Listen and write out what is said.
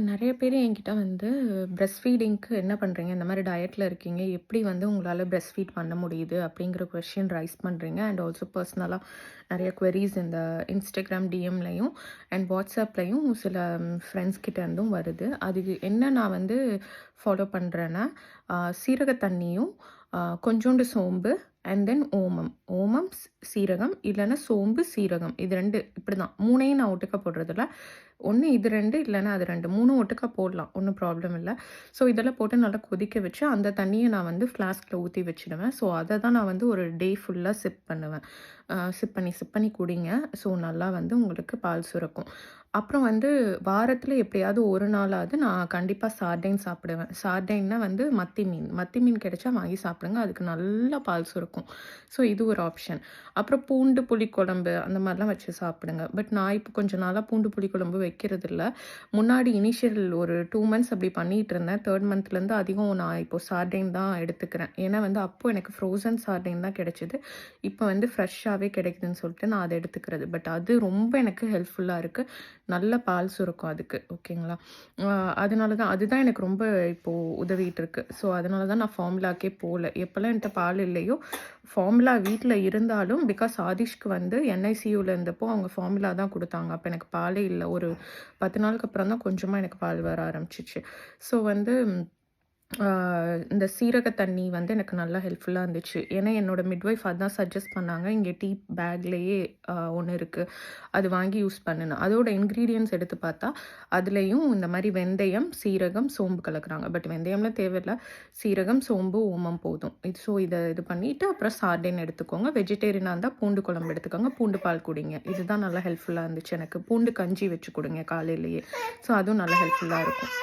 நெறைய பேர் என்கிட்ட வந்து பிரஸ்ட் ஃபீடிங்க்கு என்ன பண்ணுறீங்க? இந்த மாரி டயட்ல இருக்கீங்க. எப்படி வந்து உங்களால பிரஸ்ட் ஃபீட் பண்ண முடியுது? அப்படிங்கிற கொஸ்டின் ரைஸ் பண்ணுறீங்க. அண்ட் ஆல்சோ பர்சனலா நெறைய குவெரீஸ் இந்த Instagram டிஎம்லயும் அண்ட் WhatsAppலயும் சில ஃப்ரெண்ட்ஸ் கிட்ட இருந்தும் வருது. அதுக்கு என்ன நான் வந்து ஃபாலோ பண்றேன்னா, சீரக தண்ணியும், கொஞ்சோண்டு சோம்பு அண்ட் தென் ஓமம். ஓமம், சீரகம் இல்லன்னா சோம்பு, சீரகம் இது 2 இப்படிதான். 3யும் நான் ஒட்டுக்கா போடுறதில்ல. ஒண்ணு இது 2 இல்லன்னா அது 2 3ம் ஒட்டுக்கா போடலாம். ஒண்ணும் ப்ராப்ளம் இல்ல. ஸோ இதெல்லாம் போட்டு நல்லா கொதிக்க வச்சு, அந்த தண்ணிய நான் வந்து ஃப்ளாஸ்க்ல ஊத்தி வச்சுடுவேன். ஸோ அத தான் நான் வந்து ஒரு டே ஃபுல்லா சிப் பண்ணுவேன். சிப் பண்ணி குடிங்க. ஸோ நல்லா வந்து உங்களுக்கு பால் சுரக்கும். அப்புறம் வந்து வாரத்துல எப்பயாவது ஒரு நாளாவது நான் கண்டிப்பா சார்டைன் சாப்பிடுவேன். சார்டைன்னா வந்து மத்தி மீன். மத்தி மீன் கிடைச்சா வாங்கி சாப்பிடுங்க. அதுக்கு நல்லா பால் சுரக்கும். ஸோ இது ஒரு ஆப்ஷன். அப்புறம் பூண்டு புளிக்குழம்பு அந்த மாரிலாம் வச்சு சாப்பிடுங்க. பட் நான் இப்போ கொஞ்ச நாளா பூண்டு புளிக்குழம்பு வைக்கிறதில்ல. முன்னாடி இனிஷியல் ஒரு 2 மந்த்ஸ் அப்படி பண்ணிட்டு இருந்தேன். 3 மந்த்லேருந்து அதிகம் நான் இப்போ சார்டைன் தான் எடுத்துக்கிறேன். ஏன்னா வந்து அப்போ எனக்கு ஃப்ரோசன் சார்டைன் தான் கிடைச்சது. இப்போ வந்து ஃப்ரெஷ்ஷாவே கிடைக்குதுன்னு சொல்லிட்டு நான் அத எடுத்துக்கிறது. பட் அது ரொம்ப எனக்கு ஹெல்ப்ஃபுல்லா இருக்கு. நல்ல பால் சுரக்கும் அதுக்கு. ஓகேங்களா? அ அதனால தான் அதுதான் எனக்கு ரொம்ப இப்போ உதவிட்டு இருக்கு. ஸோ அதனால தான் நான் ஃபார்முலாக்கே போல. எப்பலாம் என்ட்ட பால் இல்லையோ, ஃபார்முலா வீட்ல இருந்தாலும் பிகாஸ் ஆதிஷ்க்கு வந்து என்ஐசியூல இருந்தப்போ அவங்க ஃபார்முலா தான் குடுத்தாங்க. அப்ப எனக்கு பாலே இல்ல. ஒரு 10 நாளுக்கு அப்புறம் தான் கொஞ்சமா எனக்கு பால் வர ஆரம்பிச்சுச்சு. ஸோ வந்து ஆ இந்த சீரக தண்ணி வந்து எனக்கு நல்லா ஹெல்ப்ஃபுல்லா இருந்துச்சு. ஏன்னா என்னோட மிட்வைஃப் அதான் சஜெஸ்ட் பண்ணாங்க. இங்க டீ பேக்லயே ஒண்ணு இருக்கு. அது வாங்கி யூஸ் பண்ணுன்னு. அதோட இன்கிரீடியன்ட்ஸ் எடுத்து பார்த்தா, அதுலயும் இந்த மாரி வெந்தயம், சீரகம், சோம்பு கலக்குறாங்க. பட் வெந்தயம்லாம் தேவையில்ல. சீரகம், சோம்பு, ஓமம் போதும். இது பண்ணிட்டு அப்புறம் சார்டின் எடுத்துக்கோங்க. வெஜிடேரியனா இருந்தா பூண்டு குழம்பு எடுத்துக்கோங்க. பூண்டு பால் குடிங்க. இதுதான் நல்லா ஹெல்ப்ஃபுல்லா இருந்துச்சு எனக்கு. பூண்டு கஞ்சி வச்சு குடுங்க காலையிலேயே. ஸோ அதுவும் நல்லா ஹெல்ப்ஃபுல்லா இருக்கும்.